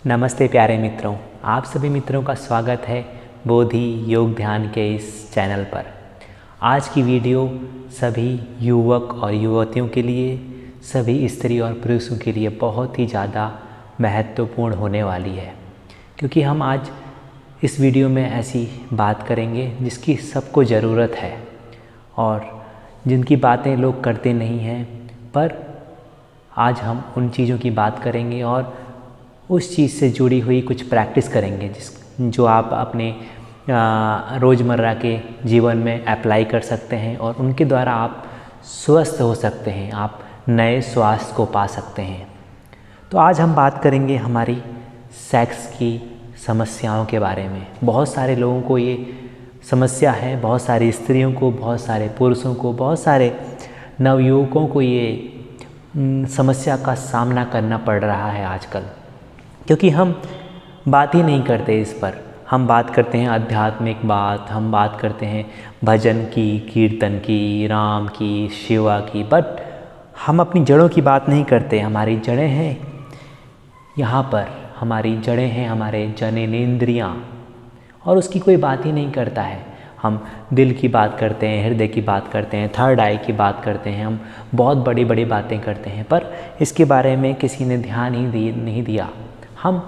नमस्ते प्यारे मित्रों, आप सभी मित्रों का स्वागत है बोधि योग ध्यान के इस चैनल पर। आज की वीडियो सभी युवक और युवतियों के लिए, सभी स्त्री और पुरुषों के लिए बहुत ही ज़्यादा महत्वपूर्ण होने वाली है, क्योंकि हम आज इस वीडियो में ऐसी बात करेंगे जिसकी सबको ज़रूरत है और जिनकी बातें लोग करते नहीं हैं, पर आज हम उन चीज़ों की बात करेंगे और उस चीज़ से जुड़ी हुई कुछ प्रैक्टिस करेंगे जो आप अपने रोज़मर्रा के जीवन में अप्लाई कर सकते हैं और उनके द्वारा आप स्वस्थ हो सकते हैं, आप नए स्वास्थ्य को पा सकते हैं। तो आज हम बात करेंगे हमारी सेक्स की समस्याओं के बारे में। बहुत सारे लोगों को ये समस्या है, बहुत सारी स्त्रियों को, बहुत सारे पुरुषों को, बहुत सारे नवयुवकों को ये समस्या का सामना करना पड़ रहा है आजकल, क्योंकि हम बात ही नहीं करते इस पर। हम बात करते हैं आध्यात्मिक बात, हम बात करते हैं भजन की, कीर्तन की, राम की, शिवा की, बट हम अपनी जड़ों की बात नहीं करते। हमारी जड़ें हैं यहाँ पर, हमारी जड़ें हैं हमारे जननेंद्रियाँ, और उसकी कोई बात ही नहीं करता है। हम दिल की बात करते हैं, हृदय की बात करते हैं, थर्ड आई की बात करते हैं, हम बहुत बड़ी बड़ी बातें करते हैं, पर इसके बारे में किसी ने ध्यान ही नहीं दिया। हम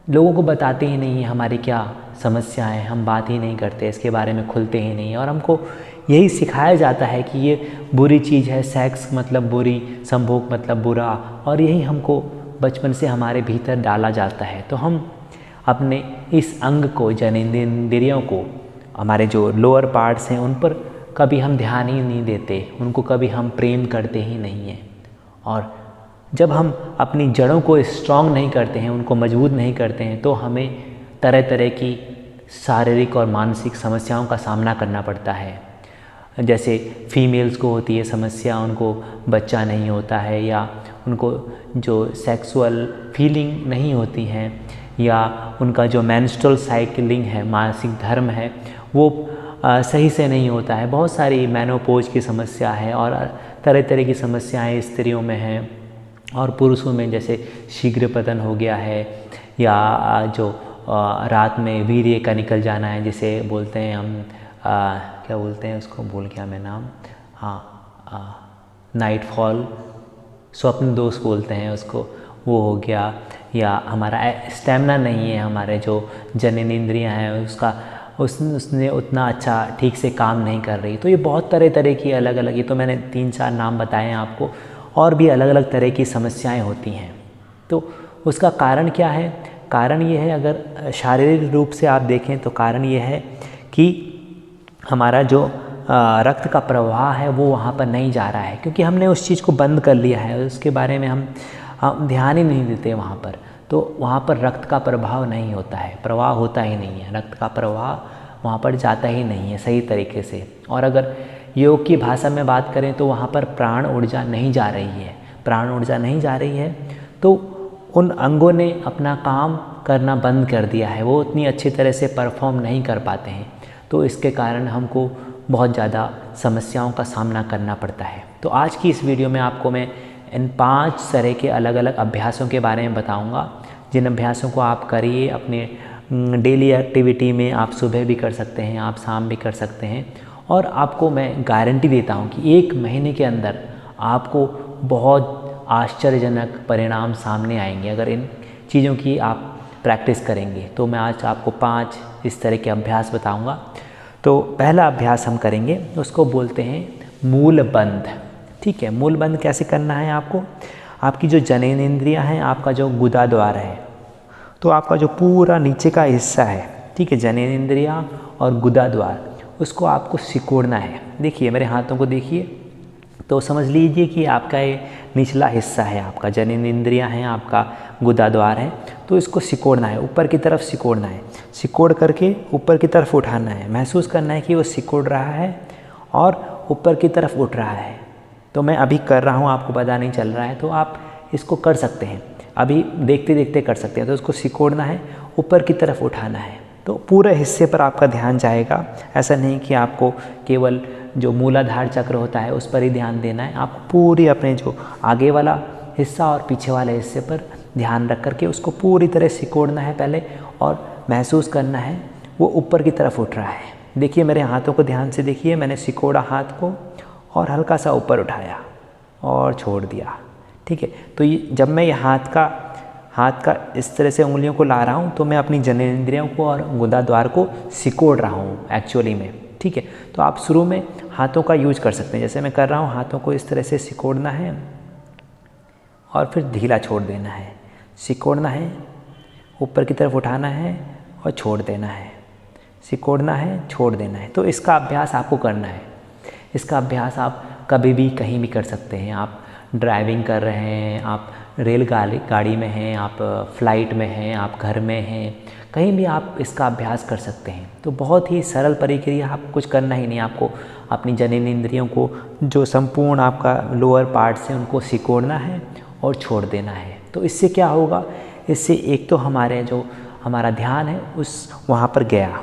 लोगों को बताते ही नहीं है हमारी क्या समस्या है, हम बात ही नहीं करते, इसके बारे में खुलते ही नहीं, और हमको यही सिखाया जाता है कि ये बुरी चीज़ है, सेक्स मतलब बुरी, संभोग मतलब बुरा, और यही हमको बचपन से हमारे भीतर डाला जाता है। तो हम अपने इस अंग को, जननेंद्रियों को, हमारे जो लोअर पार्ट्स हैं, उन पर कभी हम ध्यान ही नहीं देते, उनको कभी हम प्रेम करते ही नहीं हैं। और जब हम अपनी जड़ों को स्ट्रॉन्ग नहीं करते हैं, उनको मजबूत नहीं करते हैं, तो हमें तरह तरह की शारीरिक और मानसिक समस्याओं का सामना करना पड़ता है। जैसे फीमेल्स को होती है समस्या, उनको बच्चा नहीं होता है, या उनको जो सेक्सुअल फीलिंग नहीं होती हैं, या उनका जो मेंस्ट्रुअल साइकिलिंग है, मासिक धर्म है, वो सही से नहीं होता है। बहुत सारी मेनोपॉज की समस्या है और तरह तरह की समस्याएं स्त्रियों में हैं, और पुरुषों में जैसे शीघ्र पतन हो गया है, या जो रात में वीर्य का निकल जाना है, जिसे बोलते हैं हम क्या बोलते हैं उसको, भूल गया मैं नाम, नाइट फॉल, स्वप्न दोष बोलते हैं उसको, वो हो गया। या हमारा स्टेमिना नहीं है, हमारे जो जननेंद्रियां हैं उसने उतना अच्छा ठीक से काम नहीं कर रही। तो ये बहुत तरह तरह की अलग अलग, ये तो मैंने 3-4 नाम बताए हैं आपको, और भी अलग अलग तरह की समस्याएं होती हैं। तो उसका कारण क्या है? कारण ये है, अगर शारीरिक रूप से आप देखें तो कारण ये है कि हमारा जो रक्त का प्रवाह है वो वहाँ पर नहीं जा रहा है, क्योंकि हमने उस चीज़ को बंद कर लिया है, उसके बारे में हम ध्यान ही नहीं देते वहाँ पर। तो वहाँ पर रक्त का प्रभाव नहीं होता है, प्रवाह होता ही नहीं है, रक्त का प्रवाह वहाँ पर जाता ही नहीं है सही तरीके से। और अगर योग की भाषा में बात करें तो वहाँ पर प्राण ऊर्जा नहीं जा रही है, प्राण ऊर्जा नहीं जा रही है, तो उन अंगों ने अपना काम करना बंद कर दिया है, वो उतनी अच्छी तरह से परफॉर्म नहीं कर पाते हैं। तो इसके कारण हमको बहुत ज़्यादा समस्याओं का सामना करना पड़ता है। तो आज की इस वीडियो में आपको मैं इन 5 तरह के अलग अलग अभ्यासों के बारे में बताऊंगा, जिन अभ्यासों को आप करिए अपने डेली एक्टिविटी में। आप सुबह भी कर सकते हैं, आप शाम भी कर सकते हैं, और आपको मैं गारंटी देता हूँ कि 1 महीने के अंदर आपको बहुत आश्चर्यजनक परिणाम सामने आएंगे अगर इन चीज़ों की आप प्रैक्टिस करेंगे। तो मैं आज आपको 5 इस तरह के अभ्यास बताऊंगा। तो पहला अभ्यास हम करेंगे, उसको बोलते हैं मूल बंध। ठीक है, मूल बंध कैसे करना है आपको? आपकी जो जननेंद्रियां हैं, आपका जो गुदा द्वार है, तो आपका जो पूरा नीचे का हिस्सा है, ठीक है, जननेंद्रियां और गुदा द्वार, उसको आपको सिकोड़ना है। देखिए मेरे हाथों को देखिए, तो समझ लीजिए कि आपका ये निचला हिस्सा है, आपका जननेंद्रियां हैं, आपका गुदा द्वार है, तो इसको सिकोड़ना है, ऊपर की तरफ सिकोड़ना है। सिकोड़ करके ऊपर की तरफ उठाना है, महसूस करना है कि वो सिकोड़ रहा है और ऊपर की तरफ उठ रहा है। तो मैं अभी कर रहा हूँ, आपको पता नहीं चल रहा है, तो आप इसको कर सकते हैं, अभी देखते देखते कर सकते हैं। तो इसको सिकोड़ना है, ऊपर की तरफ उठाना है, तो पूरे हिस्से पर आपका ध्यान जाएगा। ऐसा नहीं कि आपको केवल जो मूलाधार चक्र होता है उस पर ही ध्यान देना है। आपको पूरी अपने जो आगे वाला हिस्सा और पीछे वाले हिस्से पर ध्यान रख करके उसको पूरी तरह सिकोड़ना है पहले, और महसूस करना है वो ऊपर की तरफ उठ रहा है। देखिए मेरे हाथों को ध्यान से देखिए, मैंने सिकोड़ा हाथ को और हल्का सा ऊपर उठाया और छोड़ दिया। ठीक है, तो ये जब मैं ये हाथ का इस तरह से उंगलियों को ला रहा हूँ तो मैं अपनी जननेंद्रियों को और गुदा द्वार को सिकोड़ रहा हूँ एक्चुअली में। ठीक है, तो आप शुरू में हाथों का यूज कर सकते हैं, जैसे मैं कर रहा हूँ, हाथों को इस तरह से सिकोड़ना है और फिर ढीला छोड़ देना है, सिकोड़ना है, ऊपर की तरफ उठाना है और छोड़ देना है, सिकोड़ना है, छोड़ देना है। तो इसका अभ्यास आपको करना है। इसका अभ्यास आप कभी भी कहीं भी कर सकते हैं। आप ड्राइविंग कर रहे हैं, आप गाड़ी में हैं, आप फ्लाइट में हैं, आप घर में हैं, कहीं भी आप इसका अभ्यास कर सकते हैं। तो बहुत ही सरल प्रक्रिया, आप कुछ करना ही नहीं, आपको अपनी जननेंद्रियों को जो संपूर्ण आपका लोअर पार्ट्स हैं उनको सिकोड़ना है और छोड़ देना है। तो इससे क्या होगा, इससे एक तो हमारा ध्यान है उस वहाँ पर गया।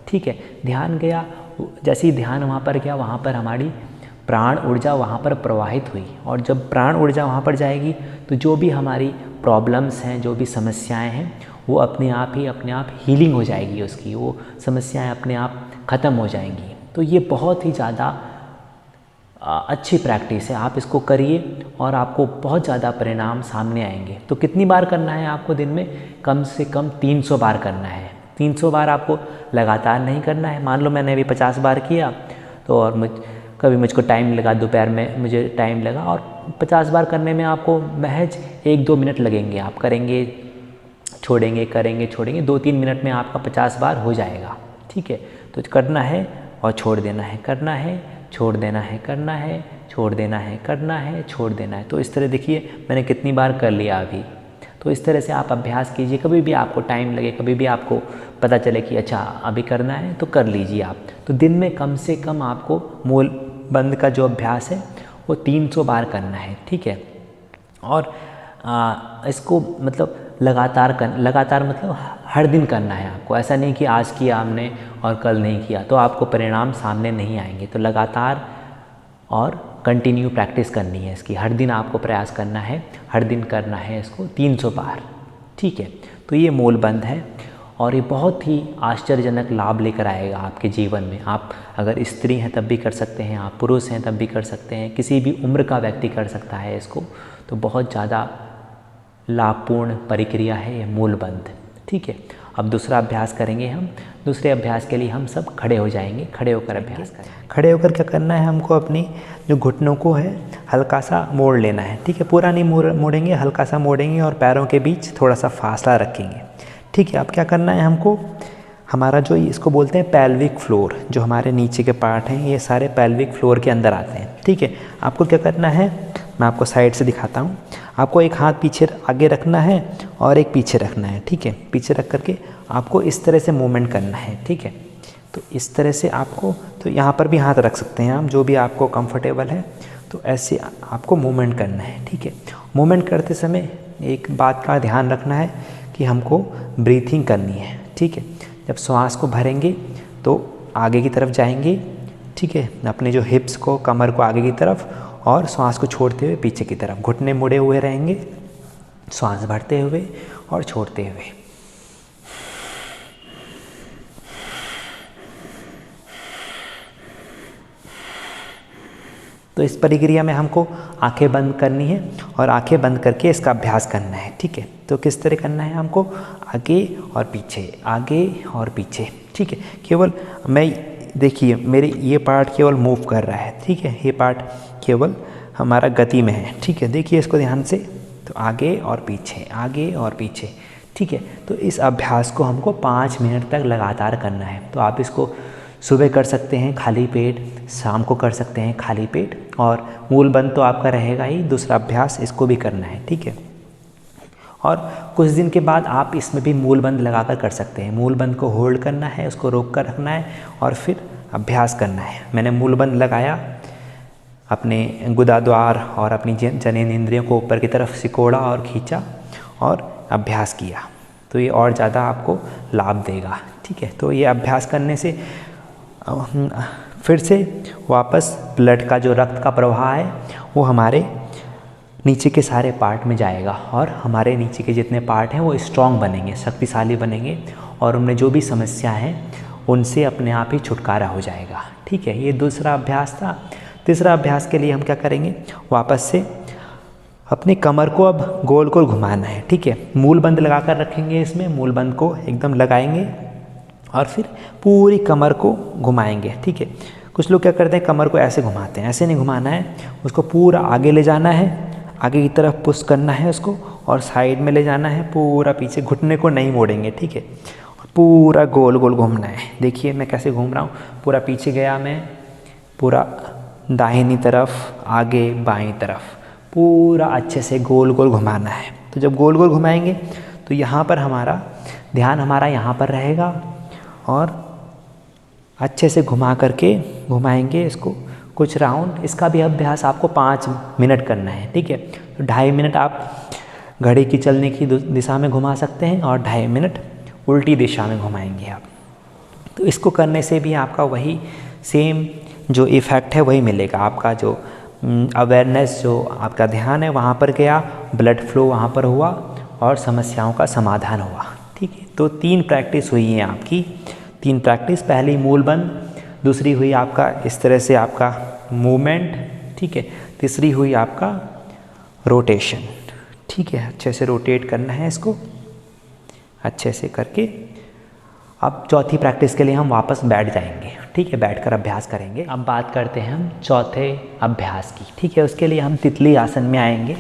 ठीक है, ध्यान गया, जैसे ही ध्यान वहाँ पर गया, वहाँ पर हमारी प्राण ऊर्जा वहाँ पर प्रवाहित हुई, और जब प्राण ऊर्जा वहाँ पर जाएगी तो जो भी हमारी प्रॉब्लम्स हैं, जो भी समस्याएं हैं, वो अपने आप हीलिंग हो जाएगी, उसकी वो समस्याएं अपने आप ख़त्म हो जाएंगी। तो ये बहुत ही ज़्यादा अच्छी प्रैक्टिस है, आप इसको करिए और आपको बहुत ज़्यादा परिणाम सामने आएंगे। तो कितनी बार करना है आपको? दिन में कम से कम 300 बार करना है। 300 बार आपको लगातार नहीं करना है। मान लो मैंने अभी 50 बार किया तो, और कभी मुझको टाइम लगा, दोपहर में मुझे टाइम लगा, और 50 बार करने में आपको महज 1-2 मिनट लगेंगे। आप करेंगे, छोड़ेंगे, करेंगे, छोड़ेंगे, 2-3 मिनट में आपका 50 बार हो जाएगा। ठीक है, तो करना है और छोड़ देना है, करना है, छोड़ देना है, करना है, छोड़ देना है, करना है, छोड़ देना है। तो इस तरह देखिए मैंने कितनी बार कर लिया अभी। तो इस तरह से आप अभ्यास कीजिए, कभी भी आपको टाइम लगे, कभी भी आपको पता चले कि अच्छा अभी करना है तो कर लीजिए आप। तो दिन में कम से कम आपको मूल बंद का जो अभ्यास है वो 300 बार करना है। ठीक है, और इसको मतलब लगातार मतलब हर दिन करना है आपको। ऐसा नहीं कि आज किया हमने और कल नहीं किया तो आपको परिणाम सामने नहीं आएंगे। तो लगातार और कंटिन्यू प्रैक्टिस करनी है इसकी, हर दिन आपको प्रयास करना है, हर दिन करना है इसको 300 बार। ठीक है, तो ये मूल बंद है और ये बहुत ही आश्चर्यजनक लाभ लेकर आएगा आपके जीवन में। आप अगर स्त्री हैं तब भी कर सकते हैं, आप पुरुष हैं तब भी कर सकते हैं, किसी भी उम्र का व्यक्ति कर सकता है इसको। तो बहुत ज़्यादा लाभपूर्ण प्रक्रिया है ये मूल बंद। ठीक है, अब दूसरा अभ्यास करेंगे हम। दूसरे अभ्यास के लिए हम सब खड़े हो जाएंगे, खड़े होकर अभ्यास करेंगे। खड़े होकर क्या करना है, हमको अपनी जो घुटनों को है हल्का सा मोड़ लेना है। ठीक है, पूरा नहीं मोड़ेंगे, हल्का सा मोड़ेंगे और पैरों के बीच थोड़ा सा फासला रखेंगे। ठीक है, अब क्या करना है हमको, हमारा जो इसको बोलते हैं पेल्विक फ्लोर, जो हमारे नीचे के पार्ट हैं ये सारे पेल्विक फ्लोर के अंदर आते हैं। ठीक है, आपको क्या करना है, मैं आपको साइड से दिखाता हूँ। आपको एक हाथ पीछे आगे रखना है और एक पीछे रखना है। ठीक है, पीछे रख करके आपको इस तरह से मूवमेंट करना है। ठीक है, तो इस तरह से आपको, तो यहाँ पर भी हाथ रख सकते हैं आप, जो भी आपको कंफर्टेबल है। तो ऐसे आपको मूवमेंट करना है। ठीक है, मूवमेंट करते समय एक बात का ध्यान रखना है कि हमको ब्रीथिंग करनी है। ठीक है, जब श्वास को भरेंगे तो आगे की तरफ जाएंगे। ठीक है, अपने जो हिप्स को, कमर को आगे की तरफ, और श्वास को छोड़ते हुए पीछे की तरफ, घुटने मुड़े हुए रहेंगे, श्वास भरते हुए और छोड़ते हुए। तो इस प्रक्रिया में हमको आंखें बंद करनी है और आंखें बंद करके इसका अभ्यास करना है। ठीक है, तो किस तरह करना है हमको, आगे और पीछे, आगे और पीछे। ठीक है, केवल मैं, देखिए मेरे ये पार्ट केवल मूव कर रहा है। ठीक है, ये पार्ट केवल हमारा गति में है। ठीक है, देखिए इसको ध्यान से, तो आगे और पीछे, आगे और पीछे। ठीक है, तो इस अभ्यास को हमको 5 मिनट तक लगातार करना है। तो आप इसको सुबह कर सकते हैं खाली पेट, शाम को कर सकते हैं खाली पेट, और मूल बंद तो आपका रहेगा ही, दूसरा अभ्यास इसको भी करना है। ठीक है, और कुछ दिन के बाद आप इसमें भी मूल बंद लगाकर कर सकते हैं। मूल बंद को होल्ड करना है, उसको रोक कर रखना है और फिर अभ्यास करना है। मैंने मूल बंद लगाया, अपने गुदाद्वार और अपनी जननेंद्रियों को ऊपर की तरफ सिकोड़ा और खींचा और अभ्यास किया, तो ये और ज़्यादा आपको लाभ देगा। ठीक है, तो ये अभ्यास करने से फिर से वापस ब्लड का जो रक्त का प्रवाह है वो हमारे नीचे के सारे पार्ट में जाएगा और हमारे नीचे के जितने पार्ट हैं वो स्ट्रॉन्ग बनेंगे, शक्तिशाली बनेंगे और उनमें जो भी समस्या है उनसे अपने आप ही छुटकारा हो जाएगा। ठीक है, ये दूसरा अभ्यास था। तीसरा अभ्यास के लिए हम क्या करेंगे, वापस से अपनी कमर को अब गोल गोल घुमाना है। ठीक है, मूल बंद लगा कर रखेंगे, इसमें मूल बंद को एकदम लगाएंगे और फिर पूरी कमर को घुमाएंगे। ठीक है, कुछ लोग क्या करते हैं, कमर को ऐसे घुमाते हैं, ऐसे नहीं घुमाना है, उसको पूरा आगे ले जाना है, आगे की तरफ पुश करना है उसको और साइड में ले जाना है, पूरा पीछे, घुटने को नहीं मोड़ेंगे। ठीक है, और पूरा गोल गोल घूमना है। देखिए मैं कैसे घूम रहा हूँ, पूरा पीछे गया मैं, पूरा दाहिनी तरफ, आगे बाईं तरफ, पूरा अच्छे से गोल गोल घुमाना है। तो जब गोल गोल घुमाएंगे तो यहाँ पर हमारा ध्यान हमारा यहाँ पर रहेगा और अच्छे से घुमा करके घुमाएंगे इसको कुछ राउंड। इसका भी अभ्यास आपको 5 मिनट करना है। ठीक है, तो 2.5 मिनट आप घड़ी की चलने की दिशा में घुमा सकते हैं और 2.5 मिनट उल्टी दिशा में घुमाएंगे आप। तो इसको करने से भी आपका वही सेम जो इफ़ेक्ट है वही मिलेगा। आपका जो अवेयरनेस, जो आपका ध्यान है वहाँ पर गया, ब्लड फ्लो वहाँ पर हुआ और समस्याओं का समाधान हुआ। ठीक है, तो 3 प्रैक्टिस हुई है आपकी। 3 प्रैक्टिस, पहली मूल बंद, दूसरी हुई आपका इस तरह से आपका मूवमेंट। ठीक है, तीसरी हुई आपका रोटेशन। ठीक है, अच्छे से रोटेट करना है इसको अच्छे से करके। अब चौथी प्रैक्टिस के लिए हम वापस बैठ जाएंगे। ठीक है, बैठकर अभ्यास करेंगे। अब बात करते हैं हम चौथे अभ्यास की। ठीक है, उसके लिए हम तितली आसन में आएंगे,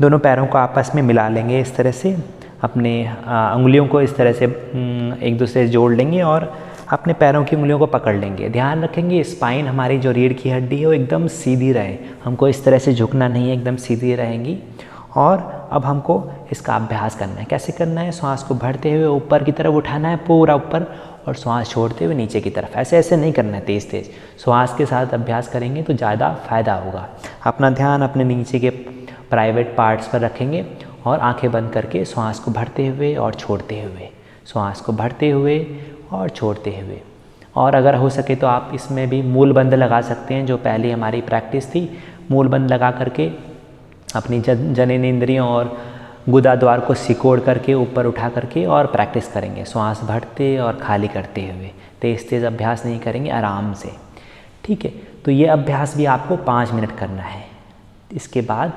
दोनों पैरों को आपस में मिला लेंगे इस तरह से, अपने उंगलियों को इस तरह से एक दूसरे से जोड़ लेंगे और अपने पैरों की उंगलियों को पकड़ लेंगे। ध्यान रखेंगे स्पाइन, हमारी जो रीढ़ की हड्डी है वो एकदम सीधी रहे, हमको इस तरह से झुकना नहीं है, एकदम सीधी रहेंगी। और अब हमको इसका अभ्यास करना है। कैसे करना है, श्वास को भरते हुए ऊपर की तरफ उठाना है, पूरा ऊपर, और श्वास छोड़ते हुए नीचे की तरफ। ऐसे ऐसे नहीं करना है, तेज़ तेज़। श्वास के साथ अभ्यास करेंगे तो ज़्यादा फ़ायदा होगा। अपना ध्यान अपने नीचे के प्राइवेट पार्ट्स पर रखेंगे और आंखें बंद करके श्वास को भरते हुए और छोड़ते हुए, श्वास को भरते हुए और छोड़ते हुए। और अगर हो सके तो आप इसमें भी मूल बंद लगा सकते हैं, जो पहली हमारी प्रैक्टिस थी। मूल बंद लगा करके अपनी जननेंद्रियों और गुदा द्वार को सिकोड़ करके ऊपर उठा करके और प्रैक्टिस करेंगे, श्वास भरते और खाली करते हुए। तेज़ तेज़ अभ्यास नहीं करेंगे, आराम से। ठीक है, तो ये अभ्यास भी आपको 5 मिनट करना है। इसके बाद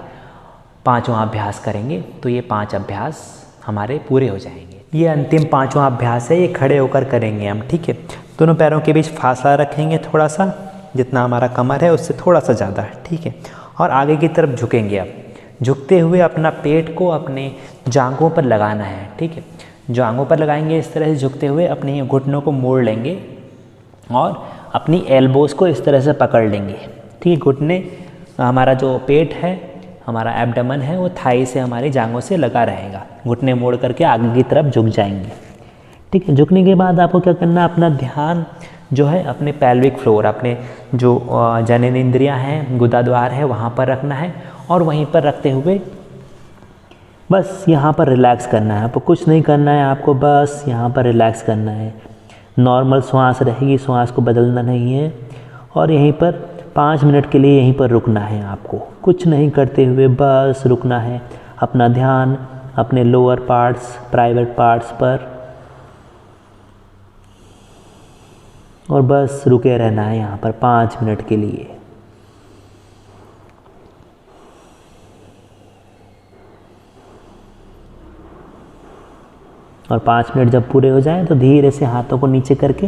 5वां अभ्यास करेंगे, तो ये 5 अभ्यास हमारे पूरे हो जाएंगे। ये अंतिम 5वां अभ्यास है, ये खड़े होकर करेंगे हम। ठीक है, दोनों पैरों के बीच फासला रखेंगे थोड़ा सा, जितना हमारा कमर है उससे थोड़ा सा ज़्यादा है। ठीक है, और आगे की तरफ झुकेंगे। अब झुकते हुए अपना पेट को अपने जांघों पर लगाना है। ठीक है, जांघों पर लगाएंगे इस तरह से झुकते हुए, अपने घुटनों को मोड़ लेंगे और अपनी एल्बोज़ को इस तरह से पकड़ लेंगे। ठीक है, घुटने, हमारा जो पेट है, हमारा एब्डोमेन है, वो थाई से हमारी जांघों से लगा रहेगा। घुटने मोड़ करके आगे की तरफ झुक जाएंगे। ठीक है, झुकने के बाद आपको क्या करना है, अपना ध्यान जो है अपने पेल्विक फ्लोर, अपने जो जननेंद्रियां हैं, गुदा द्वार है, वहाँ पर रखना है और वहीं पर रखते हुए बस यहाँ पर रिलैक्स करना है। आपको कुछ नहीं करना है, आपको बस यहाँ पर रिलैक्स करना है। नॉर्मल श्वास रहेगी, श्वास को बदलना नहीं है और यहीं पर 5 मिनट के लिए यहीं पर रुकना है। आपको कुछ नहीं करते हुए बस रुकना है, अपना ध्यान अपने लोअर पार्ट्स, प्राइवेट पार्ट्स पर, और बस रुके रहना है यहाँ पर 5 मिनट के लिए। और 5 मिनट जब पूरे हो जाएं तो धीरे से हाथों को नीचे करके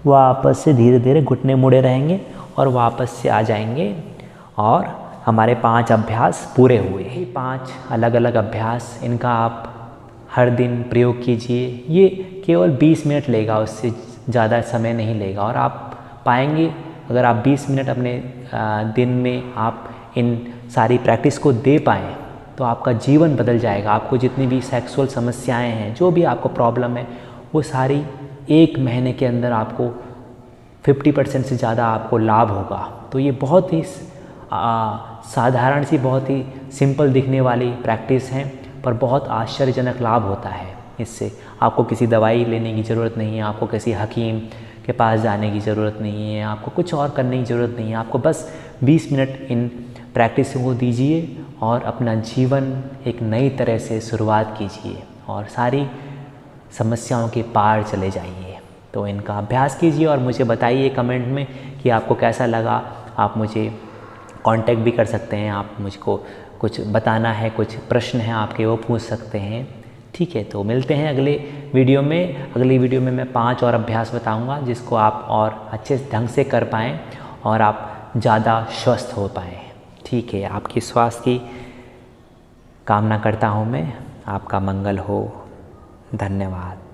वापस से धीरे धीरे घुटने मुड़े रहेंगे और वापस से आ जाएंगे और हमारे 5 अभ्यास पूरे हुए। ये 5 अलग अलग अभ्यास, इनका आप हर दिन प्रयोग कीजिए। ये केवल 20 मिनट लेगा, उससे ज़्यादा समय नहीं लेगा। और आप पाएंगे अगर आप 20 मिनट अपने दिन में आप इन सारी प्रैक्टिस को दे पाएँ तो आपका जीवन बदल जाएगा। आपको जितनी भी सेक्सुअल समस्याएं हैं, जो भी आपको प्रॉब्लम है, वो सारी 1 महीने के अंदर आपको 50% से ज़्यादा आपको लाभ होगा। तो ये बहुत ही साधारण सी, बहुत ही सिंपल दिखने वाली प्रैक्टिस है, पर बहुत आश्चर्यजनक लाभ होता है इससे। आपको किसी दवाई लेने की ज़रूरत नहीं है, आपको किसी हकीम, के पास जाने की ज़रूरत नहीं है, आपको कुछ और करने की ज़रूरत नहीं है। आपको बस 20 मिनट इन प्रैक्टिस को दीजिए और अपना जीवन एक नई तरह से शुरुआत कीजिए और सारी समस्याओं के पार चले जाइए। तो इनका अभ्यास कीजिए और मुझे बताइए कमेंट में कि आपको कैसा लगा। आप मुझे कांटेक्ट भी कर सकते हैं, आप मुझको कुछ बताना है, कुछ प्रश्न हैं आपके वो पूछ सकते हैं। ठीक है, तो मिलते हैं अगले वीडियो में। अगली वीडियो में मैं 5 और अभ्यास बताऊंगा जिसको आप और अच्छे ढंग से कर पाएँ और आप ज़्यादा स्वस्थ हो पाएँ। ठीक है, आपकी स्वास्थ्य की कामना करता हूँ मैं, आपका मंगल हो। धन्यवाद।